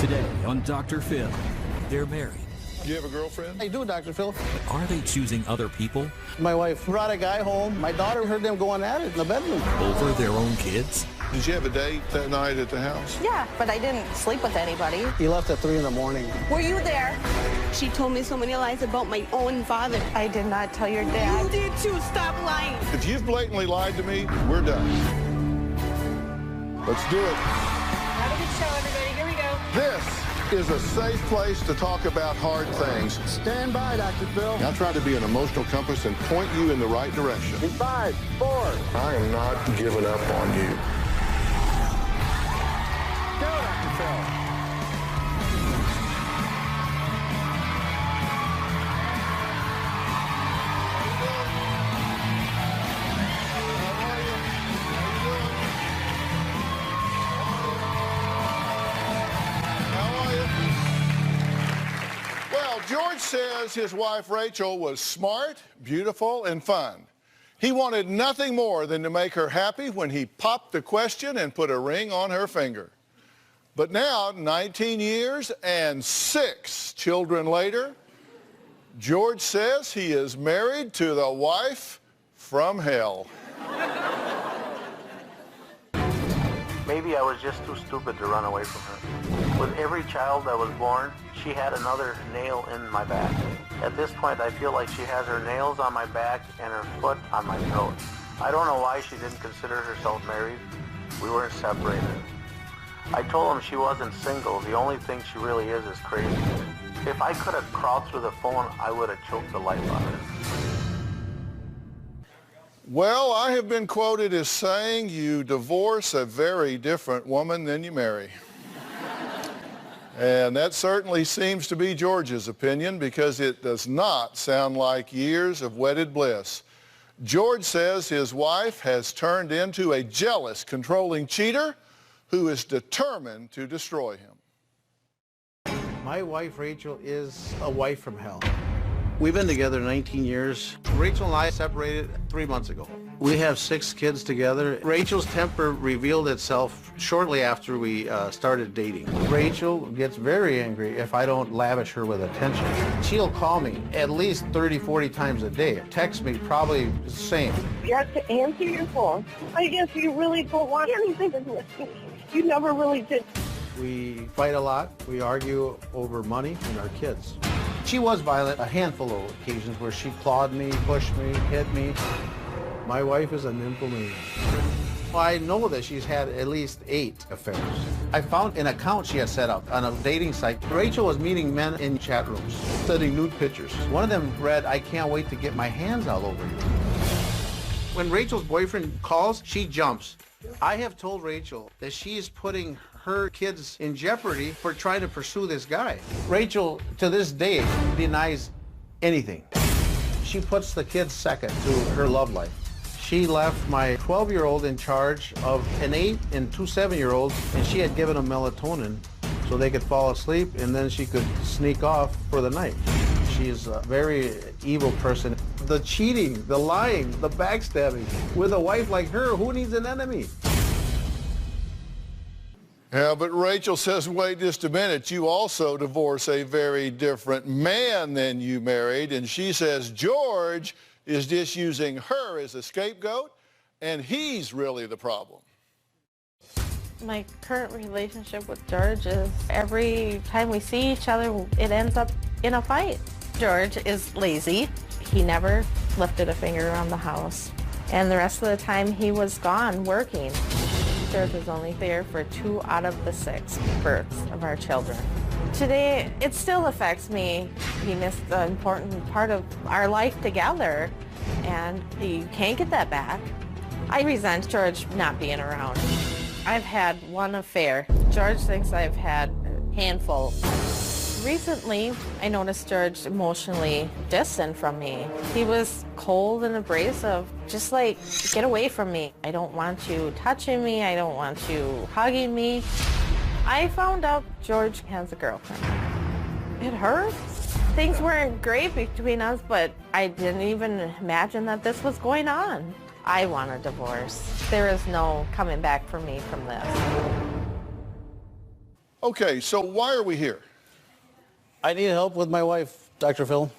Today on Dr. Phil, they're married. Do you have a girlfriend? I do, Dr. Phil. But are they choosing other people My wife brought a guy home. My daughter heard them going at it in the bedroom. over their own kids? Did you have a date that night at the house? Yeah, but I didn't sleep with anybody. He left at 3 in the morning. Were you there? She told me so many lies about my own father. I did not tell your dad. You did too. Stop lying. If you've blatantly lied to me, we're done. Let's do it. Have a good show, everybody. Here we go. This is a safe place to talk about hard things. Stand by, Dr. Phil. I'll try to be an emotional compass and point you in the right direction. In 5, 4. I am not giving up on you. Go, Dr. Phil. George says his wife Rachel was smart, beautiful, and fun. He wanted nothing more than to make her happy when he popped the question and put a ring on her finger. But now, 19 years and 6 children later, George says he is married to the wife from hell. Maybe I was just too stupid to run away from her. With every child that was born, she had another nail in my back. At this point, I feel like she has her nails on my back and her foot on my throat. I don't know why she didn't consider herself married. We weren't separated. I told him she wasn't single. The only thing she really is crazy. If I could have crawled through the phone, I would have choked the life out of her. Well, I have been quoted as saying you divorce a very different woman than you marry. And that certainly seems to be George's opinion because it does not sound like years of wedded bliss. George says his wife has turned into a jealous, controlling cheater who is determined to destroy him. My wife, Rachel, is a wife from hell. We've been together 19 years. Rachel and I separated 3 months ago. We have 6 kids together. Rachel's temper revealed itself shortly after we started dating. Rachel gets very angry if I don't lavish her with attention. She'll call me at least 30, 40 times a day. Text me probably the same. You have to answer your phone. I guess you really don't want anything to listen. You never really did. We fight a lot. We argue over money and our kids. She was violent a handful of occasions where she clawed me, pushed me, hit me. My wife is a nymphomaniac. I know that she's had at least 8 affairs. I found an account she had set up on a dating site. Rachel was meeting men in chat rooms, sending nude pictures. One of them read, "I can't wait to get my hands all over you." When Rachel's boyfriend calls, she jumps. I have told Rachel that she is putting her kids in jeopardy for trying to pursue this guy. Rachel, to this day, denies anything. She puts the kids second to her love life. She left my 12-year-old in charge of an 8 and 2 7-year-olds, and she had given them melatonin so they could fall asleep, and then she could sneak off for the night. She is a very evil person. The cheating, the lying, the backstabbing. With a wife like her, who needs an enemy? Yeah, but Rachel says, wait just a minute, you also divorce a very different man than you married. And she says George is just using her as a scapegoat, and he's really the problem. My current relationship with George is every time we see each other, it ends up in a fight. George is lazy. He never lifted a finger around the house. And the rest of the time he was gone working. George was only there for 2 out of the 6 births of our children. Today, it still affects me. He missed the important part of our life together, and you can't get that back. I resent George not being around. I've had 1 affair. George thinks I've had a handful. Recently, I noticed George emotionally distant from me. He was cold and abrasive, just like, get away from me. I don't want you touching me. I don't want you hugging me. I found out George has a girlfriend. It hurts. Things weren't great between us, but I didn't even imagine that this was going on. I want a divorce. There is no coming back for me from this. Okay, so why are we here? I need help with my wife, Dr. Phil.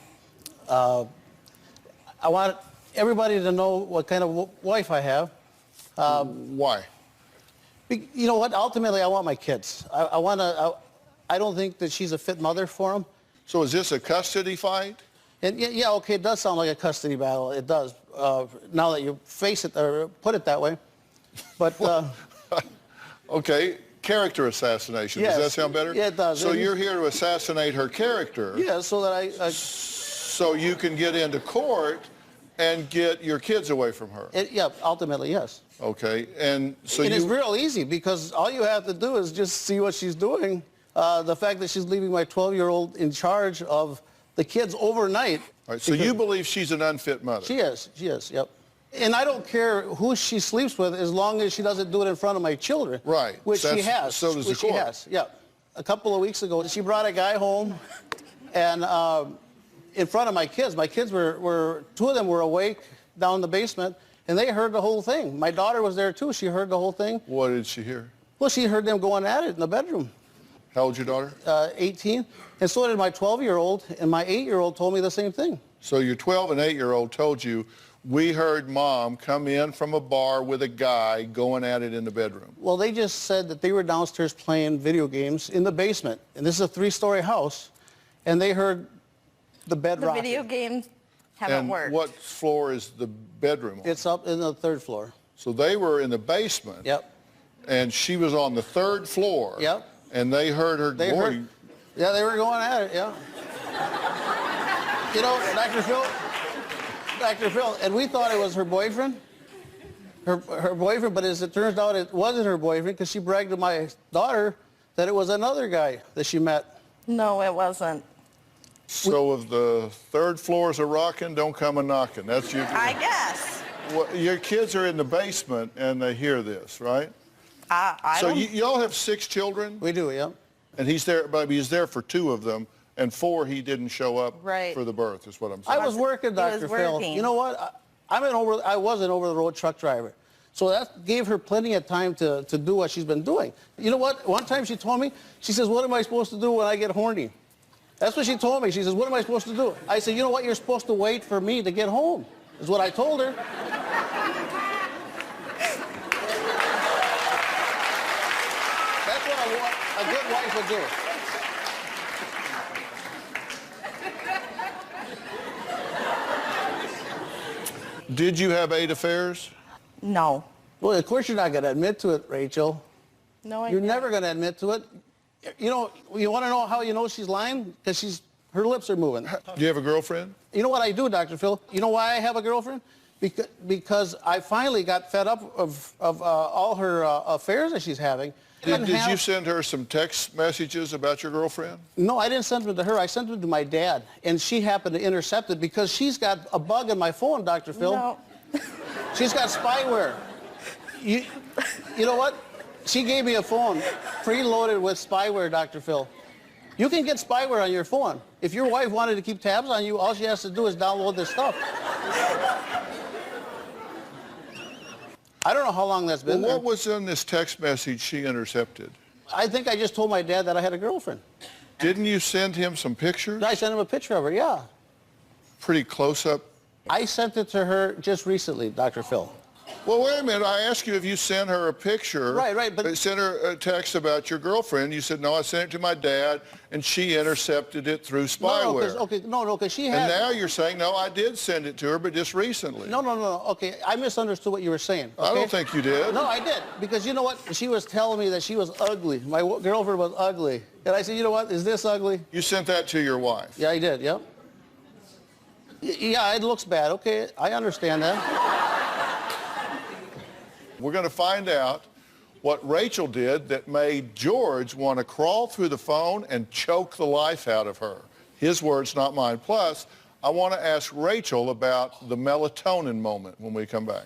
I want everybody to know what kind of wife I have. Why? You know what? Ultimately, I want my kids. I don't think that she's a fit mother for them. So is this a custody fight? And yeah, okay, it does sound like a custody battle. It does. Now that you face it or put it that way. But okay, character assassination. Yes. Does that sound better? Yeah, it does. So you're here to assassinate her character. Yeah, so that so you can get into court and get your kids away from her. Yeah, ultimately, yes. Okay, and so it's real easy because all you have to do is just see what she's doing. The fact that she's leaving my 12-year-old in charge of the kids overnight. All right, so you believe she's an unfit mother? She is, yep. And I don't care who she sleeps with as long as she doesn't do it in front of my children. Right. Which she has. So does the court. She has, yeah. A couple of weeks ago, she brought a guy home and in front of my kids. My kids were two of them were awake down in the basement and they heard the whole thing. My daughter was there too. She heard the whole thing. What did she hear? Well, she heard them going at it in the bedroom. How old's your daughter? 18. And so did my 12-year-old, and my 8-year-old told me the same thing. So your 12 and 8-year-old told you, we heard Mom come in from a bar with a guy going at it in the bedroom. Well, they just said that they were downstairs playing video games in the basement. And this is a 3-story house, and they heard the bed rocking. The video games haven't worked. And what floor is the bedroom on? It's up in the 3rd floor. So they were in the basement. Yep. And she was on the 3rd floor. Yep. And they heard her going. Yeah, they were going at it, yeah. You know, Dr. Phil, and we thought it was her boyfriend, her boyfriend, but as it turns out, it wasn't her boyfriend because she bragged to my daughter that it was another guy that she met. No, it wasn't. So if the 3rd floor's a rocking, don't come a knocking. That's your. I guess. Well, your kids are in the basement and they hear this, right? So y'all have 6 children? We do, yeah. And he's there, but he's there for 2 of them, and 4 he didn't show up for the birth, is what I'm saying. I was working, Dr. Phil. You know what? I was an over-the-road truck driver. So that gave her plenty of time to do what she's been doing. You know what? One time she told me, she says, what am I supposed to do when I get horny? That's what she told me. She says, what am I supposed to do? I said, you know what? You're supposed to wait for me to get home, is what I told her. That's what I want a good wife to do. Did you have 8 affairs? No. Well, of course you're not going to admit to it, Rachel. No, You're never going to admit to it. You know, you want to know how you know she's lying? Because her lips are moving. Do you have a girlfriend? You know what I do, Dr. Phil? You know why I have a girlfriend? Because I finally got fed up of all her affairs that she's having. Did you send her some text messages about your girlfriend? No, I didn't send them to her. I sent them to my dad, and she happened to intercept it because she's got a bug in my phone, Dr. Phil. No. She's got spyware. You know what? She gave me a phone preloaded with spyware, Dr. Phil. You can get spyware on your phone. If your wife wanted to keep tabs on you, all she has to do is download this stuff. I don't know how long that's been. Well, what was in this text message she intercepted? I think I just told my dad that I had a girlfriend. Didn't you send him some pictures? I sent him a picture of her, yeah. Pretty close up? I sent it to her just recently, Dr. Phil. Well, wait a minute. I asked you if you sent her a picture. Right, but... I sent her a text about your girlfriend. You said, no, I sent it to my dad, and she intercepted it through spyware. No, because she had... And now you're saying, no, I did send it to her, but just recently. No. Okay, I misunderstood what you were saying. Okay? I don't think you did. No, I did. Because you know what? She was telling me that she was ugly. My girlfriend was ugly. And I said, you know what? Is this ugly? You sent that to your wife? Yeah, I did, yep. Yeah, it looks bad. Okay, I understand that. We're going to find out what Rachel did that made George want to crawl through the phone and choke the life out of her. His words, not mine. Plus, I want to ask Rachel about the melatonin moment when we come back.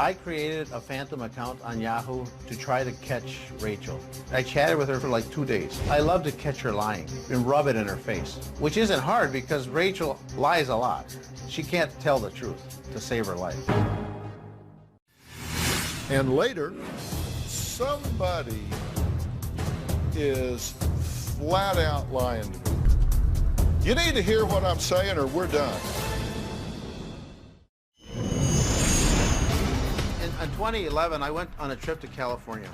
I created a phantom account on Yahoo to try to catch Rachel. I chatted with her for like 2 days. I love to catch her lying and rub it in her face, which isn't hard because Rachel lies a lot. She can't tell the truth to save her life. And later, somebody is flat out lying to me. You need to hear what I'm saying or we're done. In 2011, I went on a trip to California.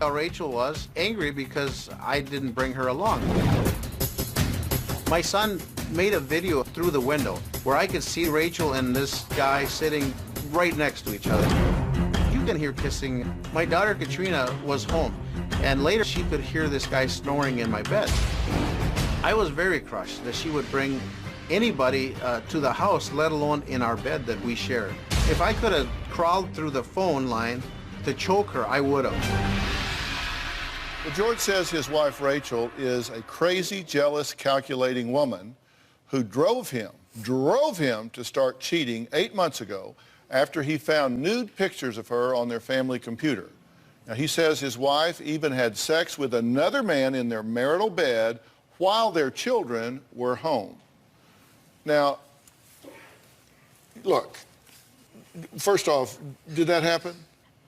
Rachel was angry because I didn't bring her along. My son made a video through the window where I could see Rachel and this guy sitting right next to each other. You can hear kissing. My daughter Katrina was home, and later she could hear this guy snoring in my bed. I was very crushed that she would bring anybody to the house, let alone in our bed that we shared. If I could have crawled through the phone line to choke her, I would have. Well, George says his wife Rachel is a crazy, jealous, calculating woman who drove him to start cheating 8 months ago after he found nude pictures of her on their family computer. Now, he says his wife even had sex with another man in their marital bed while their children were home. Now, look, first off, did that happen?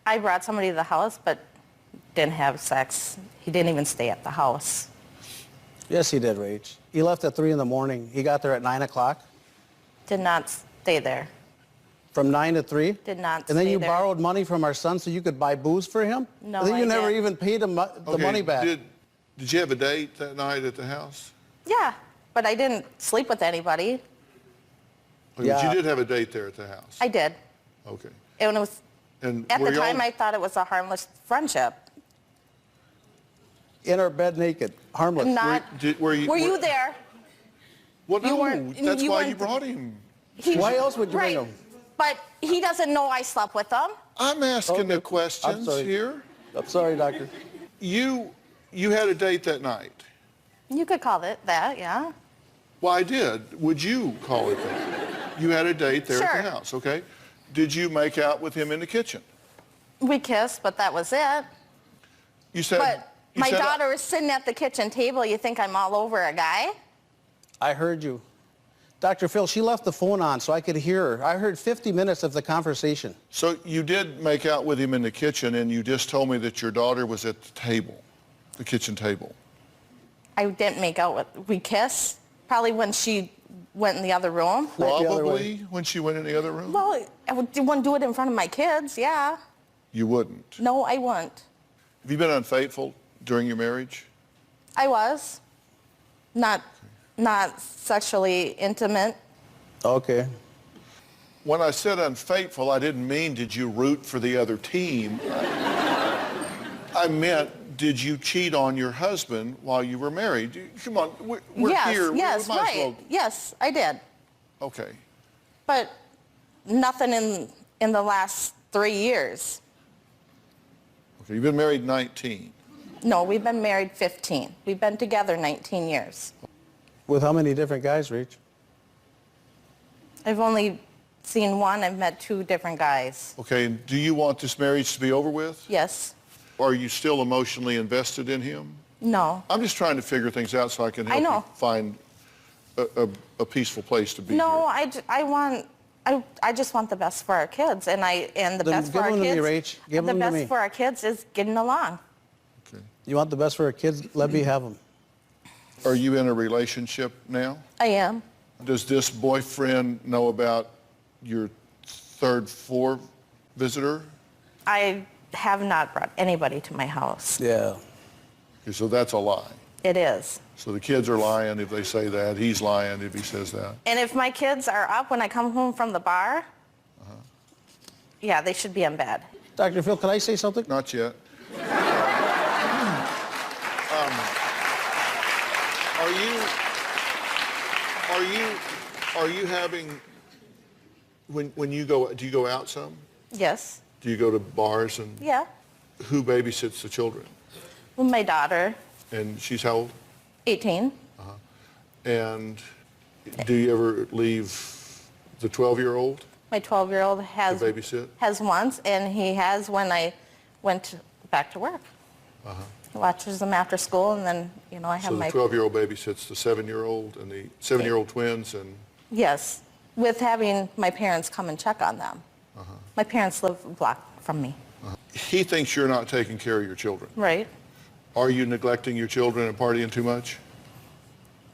I brought somebody to the house, but didn't have sex. He didn't even stay at the house. Yes, he did, Rach. He left at 3 in the morning. He got there at 9 o'clock. Did not stay there. From 9 to 3? Did not And then stay you there. borrowed money from our son so you could buy booze for him? No, and then you I never didn't. even paid him the money back. Did you have a date that night at the house? Yeah, but I didn't sleep with anybody. Okay, Yeah. but you did have a date there at the house? I did. Okay. And it was, And at were the time, y'all- I thought it was a harmless friendship. In our bed naked, harmless. Not. Were you there? Well, You no, weren't- that's you why weren't- you brought him. Why else would you right. bring him? But he doesn't know I slept with him. I'm asking the I'm questions sorry. here. I'm sorry, doctor. You had a date that night. You could call it that, yeah. Well, I did. Would you call it that? You had a date there at Sure. the house, okay? Did you make out with him in the kitchen? We kissed, but that was it. You said. But you my said- daughter is sitting at the kitchen table. You think I'm all over a guy? I heard you. Dr. Phil, she left the phone on so I could hear her. I heard 50 minutes of the conversation. So you did make out with him in the kitchen, and you just told me that your daughter was at the table, the kitchen table. I didn't make out with. We kissed. Probably when she went in the other room. Like the other Probably when she went in the other room? Well, I wouldn't do it in front of my kids. Yeah. You wouldn't. No, I wouldn't. Have you been unfaithful during your marriage? I was. Not sexually intimate. Okay. When I said unfaithful, I didn't mean did you root for the other team. I meant did you cheat on your husband while you were married? Come on, we're yes, here. Yes, we might as right. well- Yes, I did. Okay. But nothing in the last 3 years. Okay, you've been married 19. No, we've been married 15. We've been together 19 years. With how many different guys, Rach? I've only seen one. I've met 2 different guys. Okay, and do you want this marriage to be over with? Yes. Are you still emotionally invested in him? No. I'm just trying to figure things out so I can help I know. you find a peaceful place to be No, here. I just want the best for our kids, and the Then best for give our them to me, kids. Rach. Give the them to best me. for our kids is getting along. Okay. You want the best for our kids? Let me have them. Are you in a relationship now? I am. Does this boyfriend know about your third floor visitor? I have not brought anybody to my house. Yeah. Okay, so that's a lie. It is. So the kids are lying if they say that. He's lying if he says that. And if my kids are up when I come home from the bar, yeah, they should be in bed. Dr. Phil, can I say something? Not yet. Are you having, when you go, do you go out some? Yes. Do you go to bars and Yeah. who babysits the children? Well, my daughter, And she's how old? 18. And do you ever leave the 12-year-old My 12-year-old to has babysit? has once, and he has when I went back to work. He watches them after school, and then, I have So the my... 12-year-old babysits the 7-year-old and the 7-year-old twins and... Yes, with having my parents come and check on them. My parents live a block from me. He thinks you're not taking care of your children. Right. Are you neglecting your children and partying too much?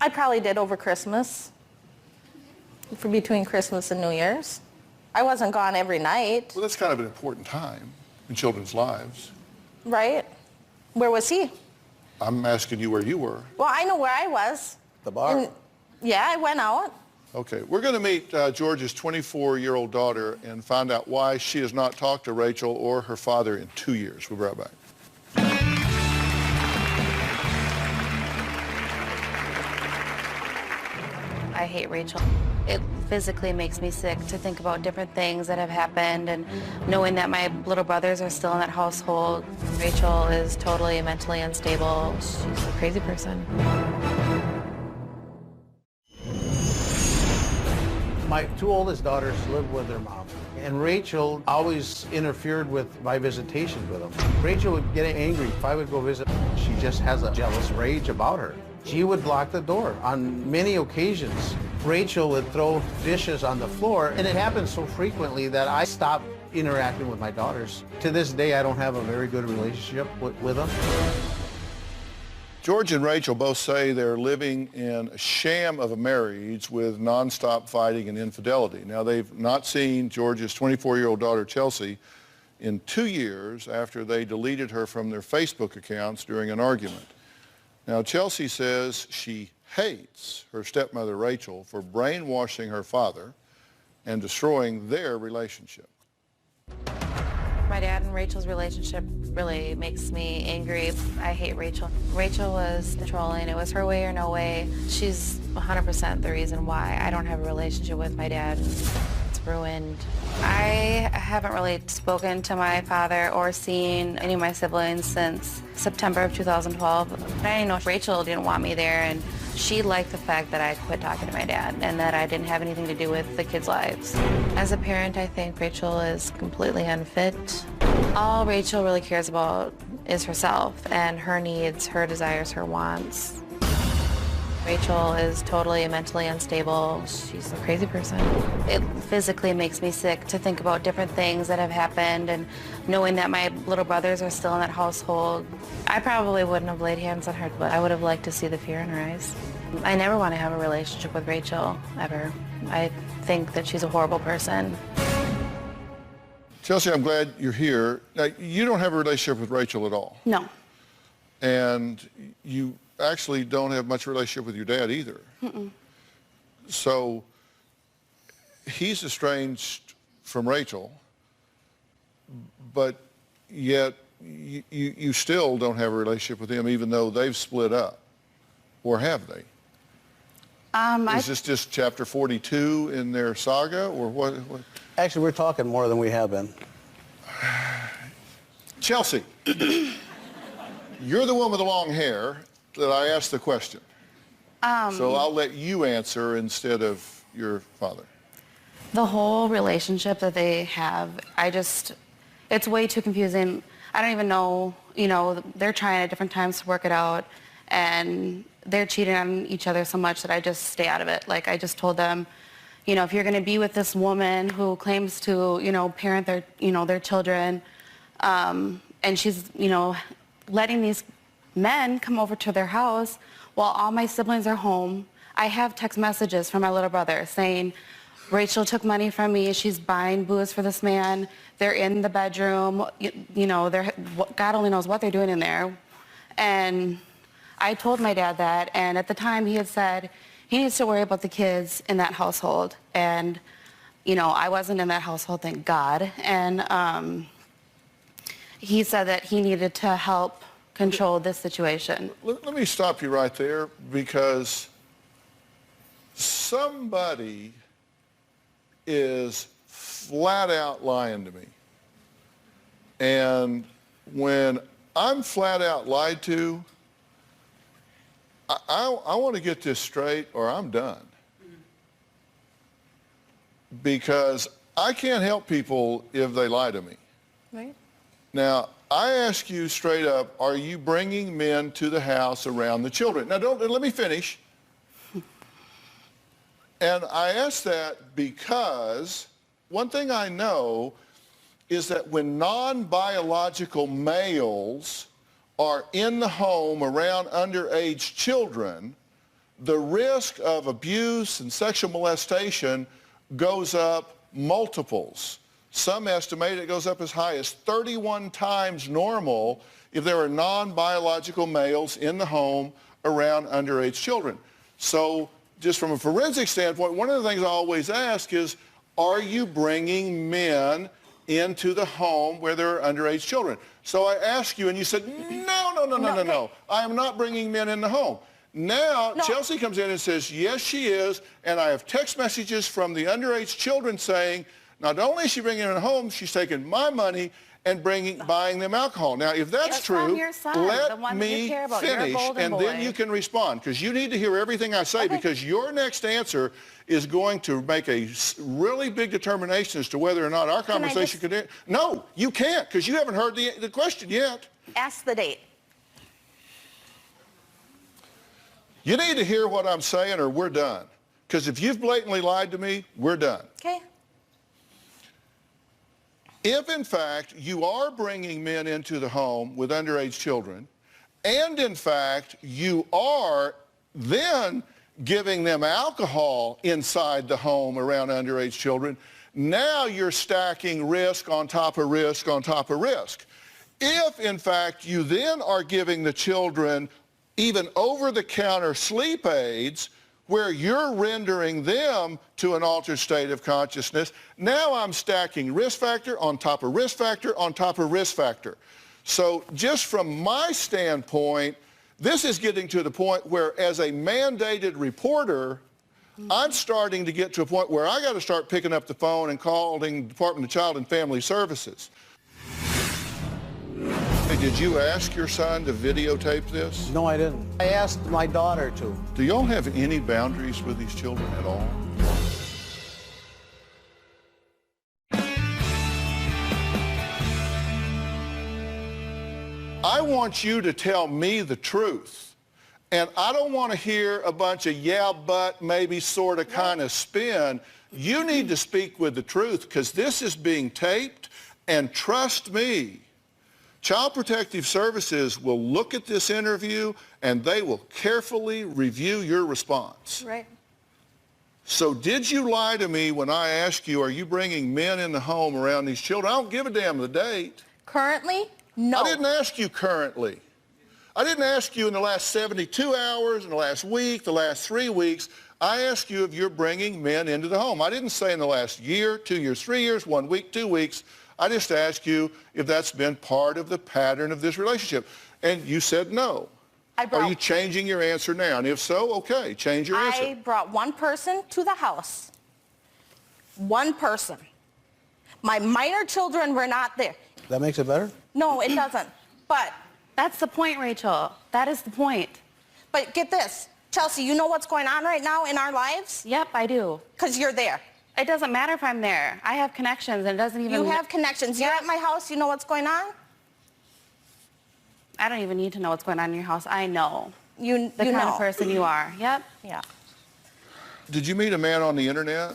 I probably did over Christmas, for between Christmas and New Year's. I wasn't gone every night. Well, that's kind of an important time in children's lives. Right. Where was he? I'm asking you where you were. Well, I know where I was. The bar? Yeah, I went out. Okay, we're going to meet George's 24-year-old daughter and find out why she has not talked to Rachel or her father in 2 years. We'll be right back. I hate Rachel. It physically makes me sick to think about different things that have happened and knowing that my little brothers are still in that household. Rachel is totally mentally unstable. She's a crazy person. My two oldest daughters live with their mom, and Rachel always interfered with my visitations with them. Rachel would get angry if I would go visit. She just has a jealous rage about her. She would block the door. On many occasions, Rachel would throw dishes on the floor, and it happened so frequently that I stopped interacting with my daughters. To this day, I don't have a very good relationship with them. George and Rachel both say they're living in a sham of a marriage with nonstop fighting and infidelity. Now, they've not seen George's 24-year-old daughter, Chelsea, in 2 years after they deleted her from their Facebook accounts during an argument. Now, Chelsea says she hates her stepmother, Rachel, for brainwashing her father and destroying their relationship. My dad and Rachel's relationship really makes me angry. I hate Rachel. Rachel was controlling. It was her way or no way. She's 100% the reason why I don't have a relationship with my dad. It's ruined. I haven't really spoken to my father or seen any of my siblings since September of 2012. I know Rachel didn't want me there, and she liked the fact that I quit talking to my dad and that I didn't have anything to do with the kids' lives. As a parent, I think Rachel is completely unfit. All Rachel really cares about is herself and her needs, her desires, her wants. Rachel is totally mentally unstable. She's a crazy person. It physically makes me sick to think about different things that have happened and knowing that my little brothers are still in that household. I probably wouldn't have laid hands on her, but I would have liked to see the fear in her eyes. I never want to have a relationship with Rachel, ever. I think that she's a horrible person. Chelsea, I'm glad you're here. Now, you don't have a relationship with Rachel at all. No. And you actually don't have much relationship with your dad either. Mm-mm. So he's estranged from Rachel, but yet you still don't have a relationship with him even though they've split up. Or have they? Is this just chapter 42 in their saga, or what? Actually, we're talking more than we have been. Chelsea, you're the one with the long hair that I asked the question. So I'll let you answer instead of your father. The whole relationship that they have, it's way too confusing. I don't even know, they're trying at different times to work it out, and they're cheating on each other so much that I just stay out of it. Like, I just told them, if you're going to be with this woman who claims to, parent their children, and she's, letting these men come over to their house while all my siblings are home. I have text messages from my little brother saying, Rachel took money from me, she's buying booze for this man, they're in the bedroom, God only knows what they're doing in there. And I told my dad that, and at the time he had said he needs to worry about the kids in that household. And, I wasn't in that household, thank God. And he said that he needed to help control this situation. Let me stop you right there, because somebody is flat out lying to me. And when I'm flat out lied to, I want to get this straight or I'm done. Because I can't help people if they lie to me. Right. Now, I ask you straight up, are you bringing men to the house around the children? Now, let me finish. And I ask that because one thing I know is that when non-biological males are in the home around underage children, the risk of abuse and sexual molestation goes up multiples. Some estimate it goes up as high as 31 times normal if there are non-biological males in the home around underage children. So just from a forensic standpoint, one of the things I always ask is, are you bringing men into the home where there are underage children? So I ask you, and you said, no. I am not bringing men in the home. Now, Chelsea comes in and says, yes, she is, and I have text messages from the underage children saying, not only is she bringing them home, she's taking my money and buying them alcohol. Now, if that's true, let me finish, and then you can respond, because you need to hear everything I say, because your next answer is going to make a really big determination as to whether or not our conversation can end. No, you can't, because you haven't heard the question yet. Ask the date. You need to hear what I'm saying, or we're done. Because if you've blatantly lied to me, we're done. Okay. If, in fact, you are bringing men into the home with underage children, and, in fact, you are then giving them alcohol inside the home around underage children, now you're stacking risk on top of risk on top of risk. If, in fact, you then are giving the children even over-the-counter sleep aids, where you're rendering them to an altered state of consciousness, now I'm stacking risk factor on top of risk factor on top of risk factor. So just from my standpoint, this is getting to the point where, as a mandated reporter, I'm starting to get to a point where I got to start picking up the phone and calling the Department of Child and Family Services. Hey, did you ask your son to videotape this? No, I didn't. I asked my daughter to. Do y'all have any boundaries with these children at all? I want you to tell me the truth. And I don't want to hear a bunch of yeah, but, maybe, sort of, kind of spin. You need to speak with the truth, because this is being taped, and trust me, Child Protective Services will look at this interview and they will carefully review your response. Right. So did you lie to me when I asked you, are you bringing men in the home around these children? I don't give a damn the date. Currently? No. I didn't ask you currently. I didn't ask you in the last 72 hours, in the last week, the last 3 weeks. I asked you if you're bringing men into the home. I didn't say in the last year, 2 years, 3 years, 1 week, 2 weeks. I just asked you if that's been part of the pattern of this relationship. And you said no. Are you changing your answer now? And if so, okay, change your answer. I brought one person to the house. One person. My minor children were not there. That makes it better? No, it doesn't. But that's the point, Rachel. That is the point. But get this. Chelsea, you know what's going on right now in our lives? Yep, I do. Because you're there. It doesn't matter if I'm there. I have connections, and it doesn't even... You have connections. You're at my house. You know what's going on? I don't even need to know what's going on in your house. I know. The kind of person you are. Yep. Yeah. Did you meet a man on the internet?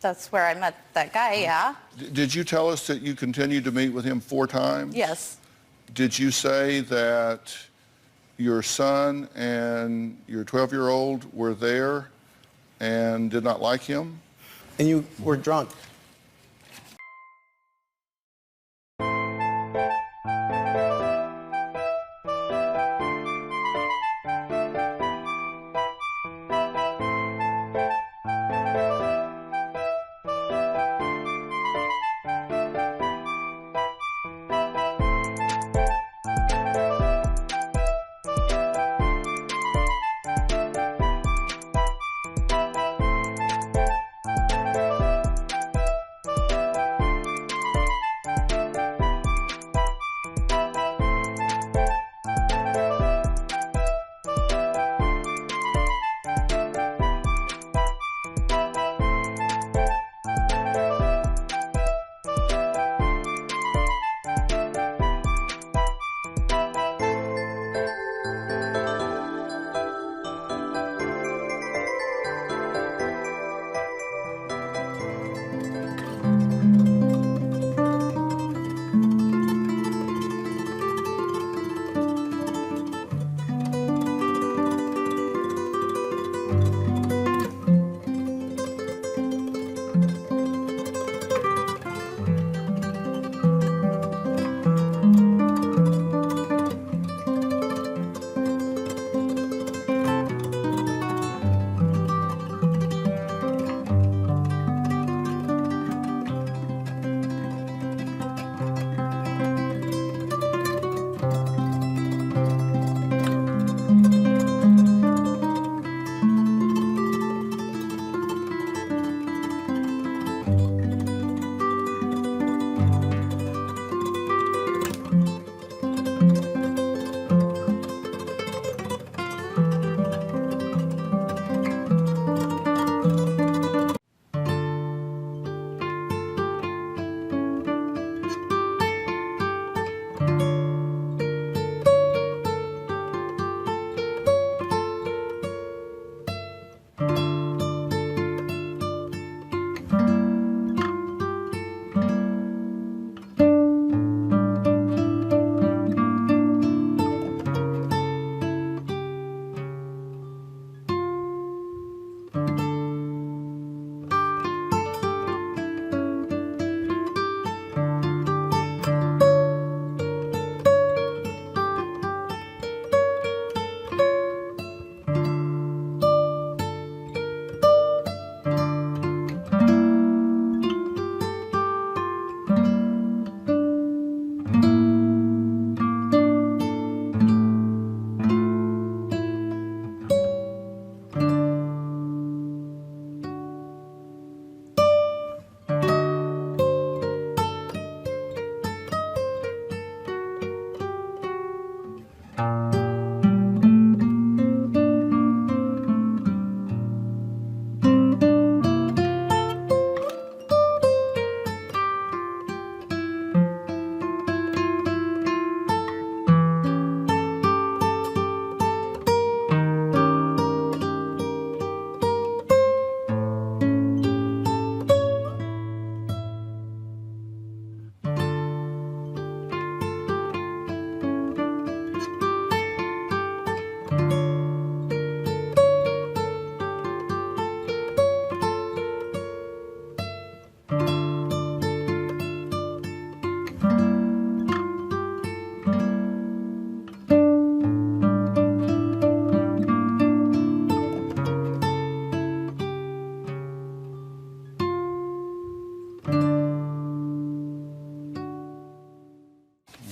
That's where I met that guy, yeah. Did you tell us that you continued to meet with him 4 times? Yes. Did you say that your son and your 12-year-old were there and did not like him? And you were drunk.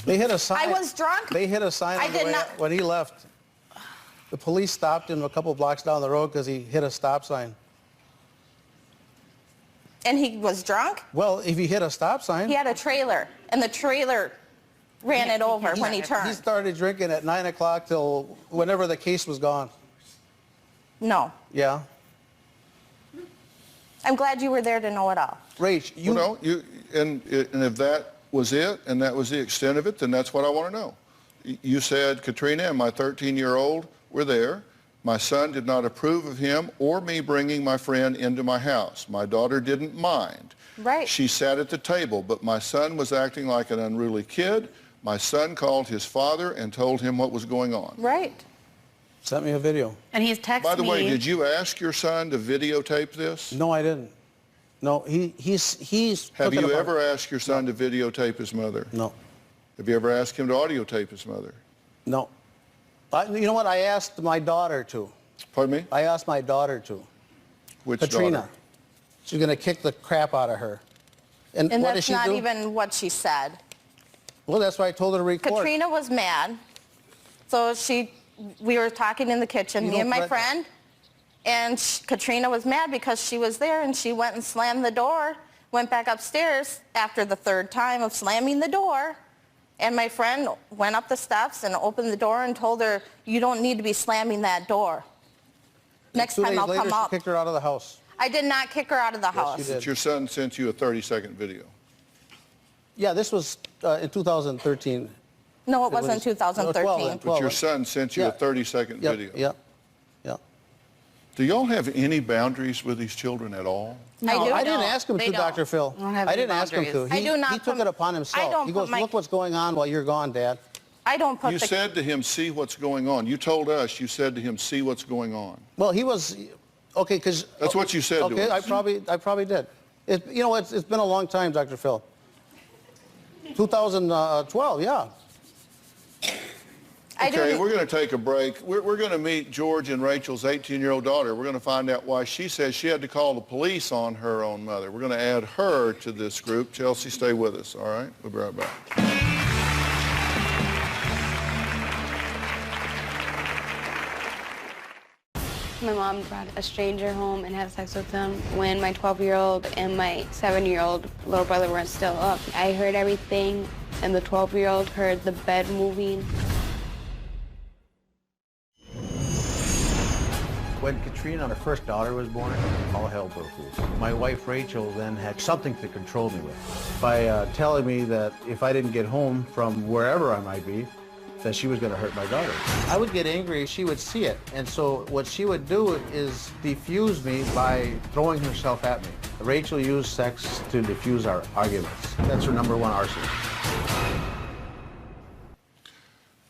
They hit a sign. I was drunk. They hit a sign on the way when he left. The police stopped him a couple blocks down the road because he hit a stop sign. And he was drunk? Well, if he hit a stop sign... He had a trailer, and the trailer ran it over when he turned. He started drinking at 9 o'clock till whenever the case was gone. No. Yeah. I'm glad you were there to know it all. Rach, you... Well, no, and if that was it, and that was the extent of it, then that's what I want to know. You said Katrina and my 13-year-old were there. My son did not approve of him or me bringing my friend into my house. My daughter didn't mind. Right. She sat at the table, but my son was acting like an unruly kid. My son called his father and told him what was going on. Right. Sent me a video. And he's texted me. By the way, did you ask your son to videotape this? No, I didn't. No, he's... Have you ever asked your son to videotape his mother? No. Have you ever asked him to audio tape his mother? No. You know what? I asked my daughter to. Pardon me? I asked my daughter to. Which Katrina. daughter? She's going to kick the crap out of her. And what does that's she not do? even what she said. Well, that's why I told her to record. Katrina was mad. So we were talking in the kitchen, me and my friend, and Katrina was mad because she was there, and she went and slammed the door, went back upstairs after the third time of slamming the door, and my friend went up the steps and opened the door and told her, you don't need to be slamming that door. Next time I'll come up. 2 days later, she kicked her out of the house. I did not kick her out of the house. Yes, you did. But your son sent you a 30-second video. Yeah, this was in 2013. No, it wasn't 2013. 12. But your son sent you a 30-second video. Yeah. Do y'all have any boundaries with these children at all? No, I didn't No, ask him they to, don't. Dr. Phil. have I any didn't ask him to. boundaries. I do not He took put- it upon I himself. don't He goes, put my- look what's going on while you're gone, Dad. I don't put You said to him, see what's going on. You told us, you said to him, see what's going on. Well, he was, okay, because... That's what you said to Okay, us. I probably did. You know, it's been a long time, Dr. Phil. 2012, yeah. Okay, we're going to take a break. We're going to meet George and Rachel's 18-year-old daughter. We're going to find out why she says she had to call the police on her own mother. We're going to add her to this group. Chelsea, stay with us, all right? We'll be right back. My mom brought a stranger home and had sex with him when my 12-year-old and my 7-year-old little brother were still up. I heard everything, and the 12-year-old heard the bed moving. When Katrina, our first daughter, was born, all hell broke loose. My wife, Rachel, then had something to control me with by telling me that if I didn't get home from wherever I might be, that she was going to hurt my daughter. I would get angry, she would see it, and so what she would do is defuse me by throwing herself at me. Rachel used sex to diffuse our arguments. That's her #1 arsenal.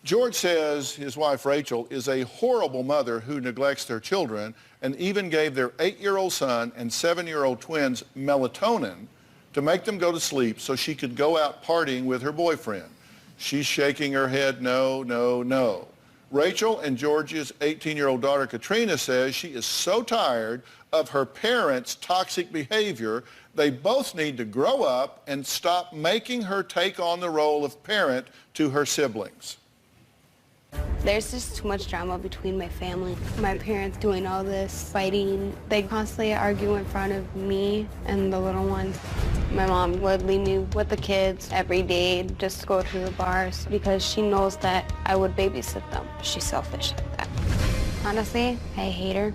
George says his wife, Rachel, is a horrible mother who neglects their children and even gave their 8-year-old son and 7-year-old twins melatonin to make them go to sleep so she could go out partying with her boyfriend. She's shaking her head, no, no, no. Rachel and George's 18-year-old daughter, Katrina, says she is so tired of her parents' toxic behavior, they both need to grow up and stop making her take on the role of parent to her siblings. There's just too much drama between my family. My parents doing all this fighting. They constantly argue in front of me and the little ones. My mom would leave me with the kids every day just to go to the bars because she knows that I would babysit them. She's selfish like that. Honestly, I hate her.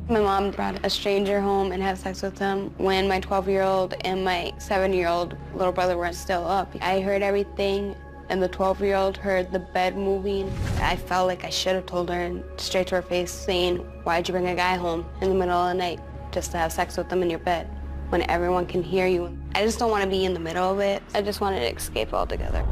My mom brought a stranger home and had sex with him when my 12-year-old and my 7-year-old little brother were still up. I heard everything, and the 12-year-old heard the bed moving. I felt like I should have told her and straight to her face saying, why'd you bring a guy home in the middle of the night just to have sex with them in your bed when everyone can hear you? I just don't want to be in the middle of it. I just wanted to escape altogether.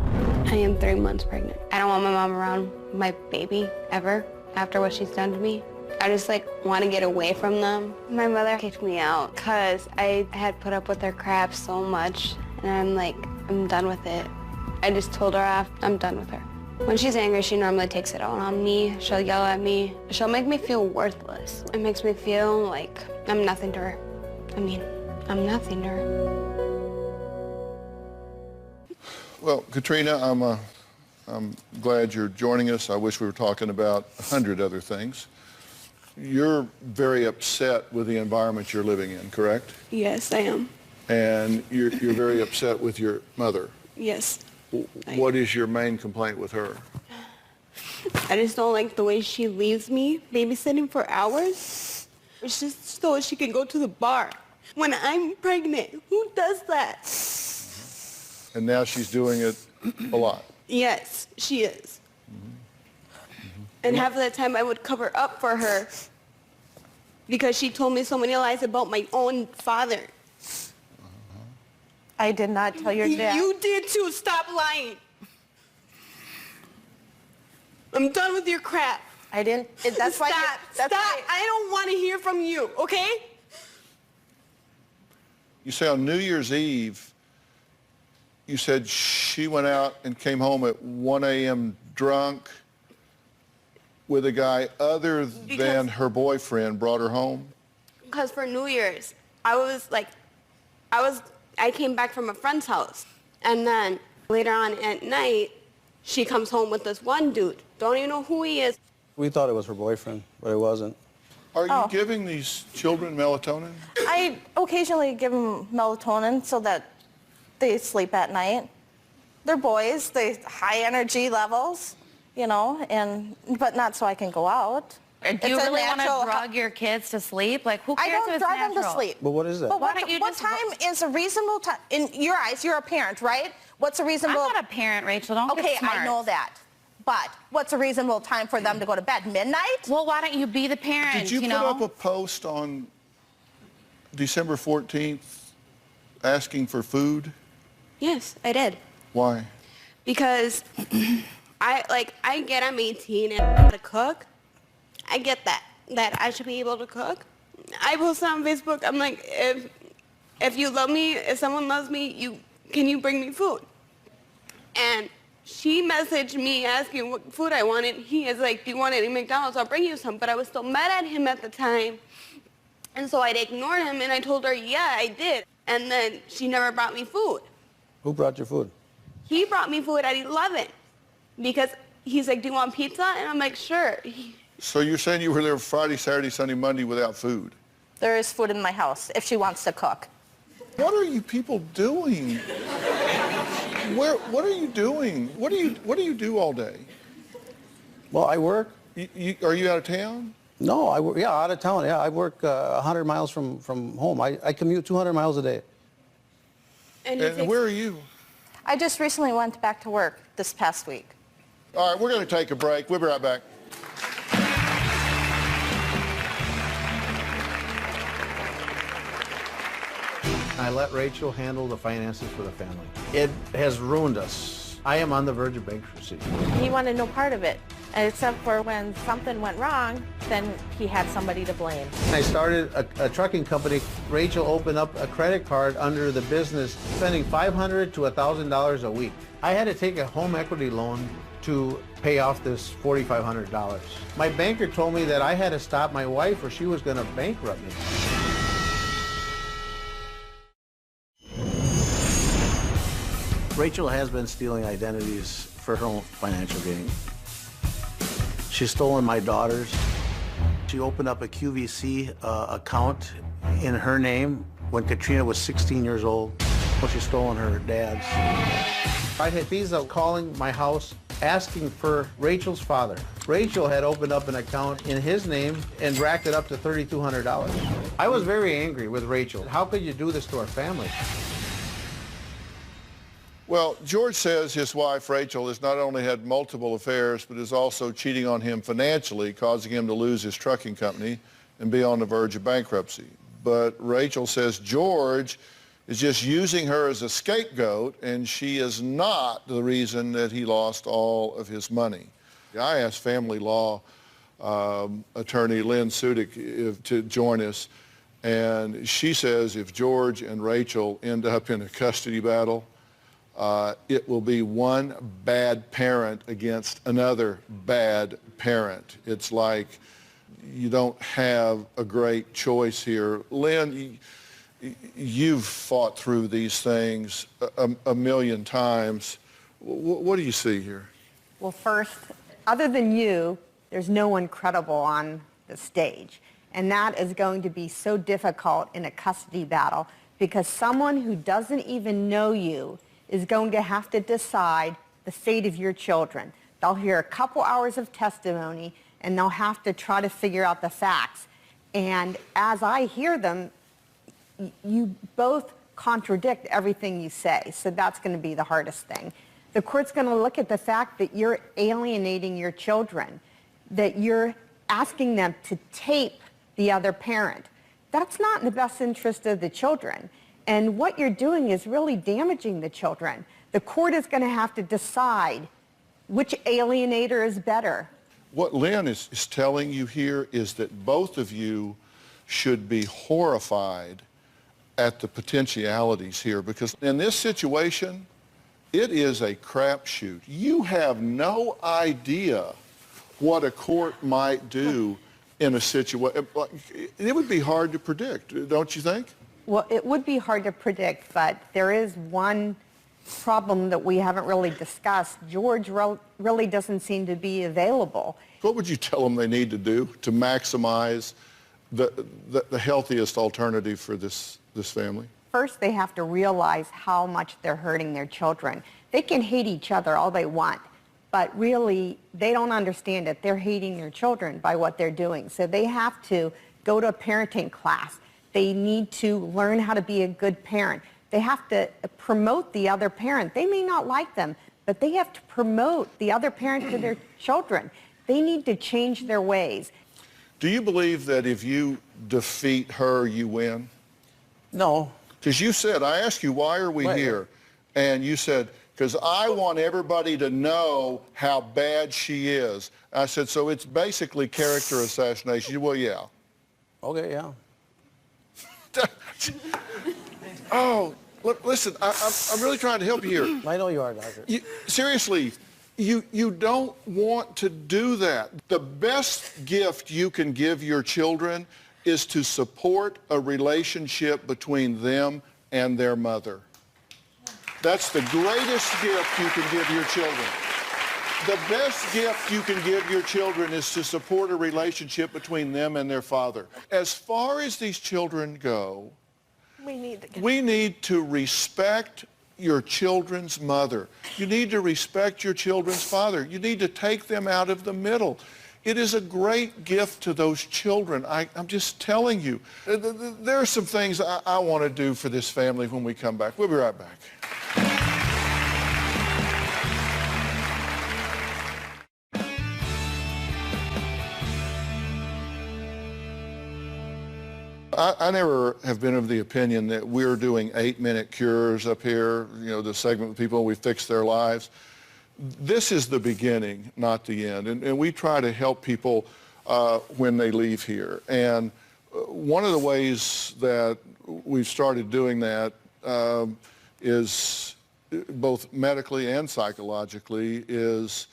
I am 3 months pregnant. I don't want my mom around my baby ever after what she's done to me. I just want to get away from them. My mother kicked me out because I had put up with her crap so much, and I'm done with it. I just told her I'm done with her. When she's angry, she normally takes it out on me. She'll yell at me. She'll make me feel worthless. It makes me feel like I'm nothing to her. I mean, I'm nothing to her. Well, Katrina, I'm I'm glad you're joining us. I wish we were talking about 100 other things. You're very upset with the environment you're living in, correct? Yes, I am. And you're very upset with your mother. Yes. What is your main complaint with her? I just don't like the way she leaves me babysitting for hours. It's just so she can go to the bar. When I'm pregnant, who does that? And now she's doing it a lot. Yes, she is. And half of the time I would cover up for her because she told me so many lies about my own father. I did not tell your dad. You did too. Stop lying. I'm done with your crap. I didn't. That's why. Stop. I don't want to hear from you, okay? You say on New Year's Eve, you said she went out and came home at 1 a.m. drunk with a guy other than her boyfriend brought her home? Because for New Year's, I came back from a friend's house. And then later on at night, she comes home with this one dude. Don't even know who he is. We thought it was her boyfriend, but it wasn't. Are you giving these children melatonin? I occasionally give them melatonin so that they sleep at night. They're boys, they high energy levels, you know, but not so I can go out. Do you really want to drug your kids to sleep? Like, who cares I don't if it's drug natural? them to sleep. But what is that? But what time is a reasonable time? In your eyes, you're a parent, right? What's a reasonable... I'm not a parent, Rachel. Don't get smart. Okay, I know that. But what's a reasonable time for them to go to bed? Midnight? Well, why don't you be the parent, Did you put up a post on December 14th asking for food? Yes, I did. Why? Because I get I'm 18 and I know how to cook. I get that I should be able to cook. I posted on Facebook, I'm like, if you love me, if someone loves me, can you bring me food? And she messaged me asking what food I wanted. He is like, do you want any McDonald's? I'll bring you some. But I was still mad at him at the time. And so I'd ignored him and I told her, yeah, I did. And then she never brought me food. Who brought your food? He brought me food at 11 because he's like, do you want pizza? And I'm like, sure. So you're saying you were there Friday, Saturday, Sunday, Monday without food? There is food in my house if she wants to cook. What are you people doing? What are you doing? What do you do all day? Well, I work. Are you out of town? No, I work. Yeah, out of town. Yeah, I work 100 miles from home. I commute 200 miles a day. And where are you? I just recently went back to work this past week. All right, we're going to take a break. We'll be right back. I let Rachel handle the finances for the family. It has ruined us. I am on the verge of bankruptcy. He wanted no part of it, except for when something went wrong, then he had somebody to blame. I started a trucking company. Rachel opened up a credit card under the business, spending $500 to $1,000 a week. I had to take a home equity loan to pay off this $4,500. My banker told me that I had to stop my wife or she was going to bankrupt me. Rachel has been stealing identities for her own financial gain. She's stolen my daughter's. She opened up a QVC account in her name when Katrina was 16 years old. She's stolen her dad's. I had FISA calling my house asking for Rachel's father. Rachel had opened up an account in his name and racked it up to $3,200. I was very angry with Rachel. How could you do this to our family? Well, George says his wife, Rachel, has not only had multiple affairs, but is also cheating on him financially, causing him to lose his trucking company and be on the verge of bankruptcy. But Rachel says George is just using her as a scapegoat, and she is not the reason that he lost all of his money. I asked family law attorney Lynn Sudik to join us, and she says if George and Rachel end up in a custody battle, it will be one bad parent against another bad parent. It's like you don't have a great choice here. Lynn, you've fought through these things a million times. What do you see here? Well, first, other than you, there's no one credible on the stage. And that is going to be so difficult in a custody battle because someone who doesn't even know you is going to have to decide the fate of your children. They'll hear a couple hours of testimony and they'll have to try to figure out the facts. And as I hear them, you both contradict everything you say. So that's going to be the hardest thing. The court's going to look at the fact that you're alienating your children, that you're asking them to tape the other parent. That's not in the best interest of the children. And what you're doing is really damaging the children. The court is going to have to decide which alienator is better. What Lynn is telling you here is that both of you should be horrified at the potentialities here, because in this situation, it is a crapshoot. You have no idea what a court might do in a situation. It would be hard to predict, don't you think? Well, it would be hard to predict, but there is one problem that we haven't really discussed. George really doesn't seem to be available. What would you tell them they need to do to maximize the healthiest alternative for this family? First, they have to realize how much they're hurting their children. They can hate each other all they want, but really, they don't understand it. They're hating their children by what they're doing. So they have to go to a parenting class. They need to learn how to be a good parent. They have to promote the other parent. They may not like them, but they have to promote the other parent to their children. They need to change their ways. Do you believe that if you defeat her, you win? No. Because you said, I asked you, why are we here? And you said, because I want everybody to know how bad she is. I said, so it's basically character assassination. You, well, yeah. Okay, yeah. Oh, look, listen, I'm really trying to help you here. I know you are, Doctor. Seriously, you don't want to do that. The best gift you can give your children is to support a relationship between them and their mother. That's the greatest gift you can give your children. The best gift you can give your children is to support a relationship between them and their father. As far as these children go, we need to respect your children's mother. You need to respect your children's father. You need to take them out of the middle. It is a great gift to those children. I'm just telling you. There are some things I want to do for this family when we come back. We'll be right back. I never have been of the opinion that we're doing 8-minute cures up here, you know, the segment with people, we fix their lives. This is the beginning, not the end. And we try to help people when they leave here. And one of the ways that we've started doing that is both medically and psychologically is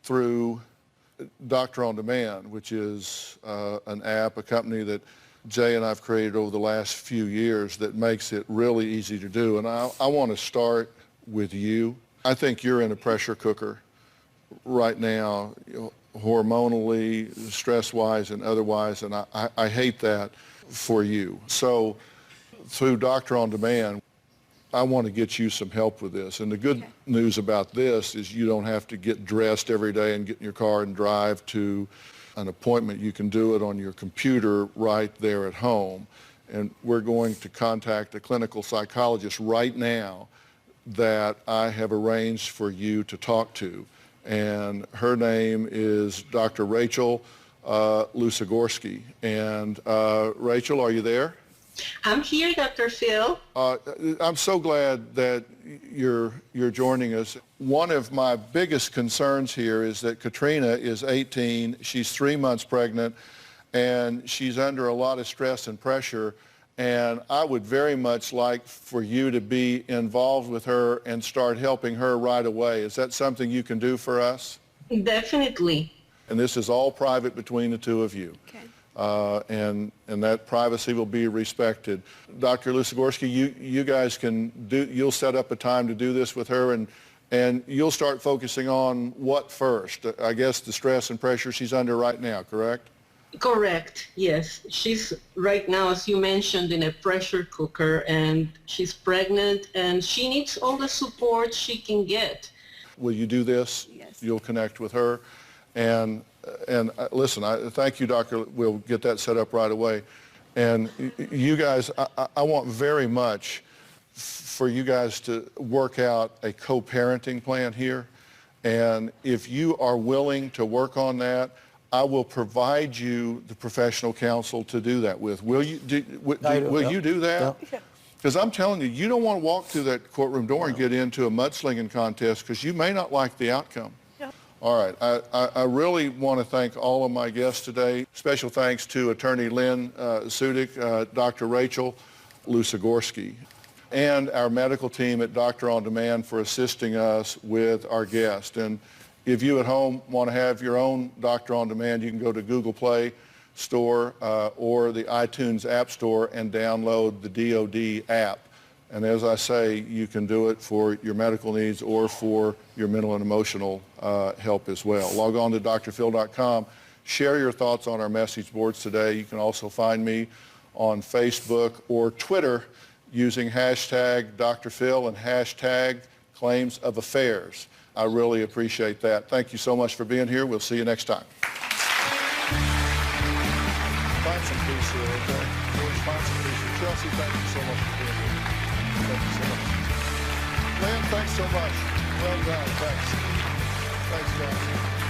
through Doctor on Demand, which is an app, a company that Jay and I've created over the last few years that makes it really easy to do. And I want to start with you. I think you're in a pressure cooker right now, you know, hormonally, stress-wise, and otherwise, and I hate that for you. So through Doctor on Demand, I want to get you some help with this. And the good news about this is you don't have to get dressed every day and get in your car and drive to an appointment. You can do it on your computer right there at home. And we're going to contact a clinical psychologist right now that I have arranged for you to talk to. And her name is Dr. Rachel Lusogorski. And Rachel, are you there? I'm here, Dr. Phil. I'm so glad that you're joining us. One of my biggest concerns here is that Katrina is 18, she's 3 months pregnant, and she's under a lot of stress and pressure, and I would very much like for you to be involved with her and start helping her right away. Is that something you can do for us? Definitely. And this is all private between the two of you. Okay. And that privacy will be respected. Dr. Lusogorski, you guys can you'll set up a time to do this with her, and And you'll start focusing on what first? I guess the stress and pressure she's under right now, correct? Correct, yes. She's right now, as you mentioned, in a pressure cooker, and she's pregnant, and she needs all the support she can get. Will you do this? Yes. You'll connect with her. And listen, thank you, Doctor. We'll get that set up right away. And you guys, I want very much for you guys to work out a co-parenting plan here. And if you are willing to work on that, I will provide you the professional counsel to do that with. Will you do that? Because I'm telling you, you don't want to walk through that courtroom door and get into a mudslinging contest because you may not like the outcome. All right, I really want to thank all of my guests today. Special thanks to Attorney Lynn Sudik, Dr. Rachel Lusogorski, and our medical team at Doctor On Demand for assisting us with our guest. And if you at home want to have your own Doctor On Demand, you can go to Google Play Store or the iTunes App Store and download the DOD app. And as I say, you can do it for your medical needs or for your mental and emotional help as well. Log on to drphil.com. Share your thoughts on our message boards today. You can also find me on Facebook or Twitter using hashtag Dr. Phil and hashtag Claims of Affairs. I really appreciate that. Thank you so much for being here. We'll see you next time. Find some peace here, okay? Find some peace here. Chelsea, thank you so much for being here. Thank you so much. Lynn, thanks so much. Well done. Thanks. Thanks, guys.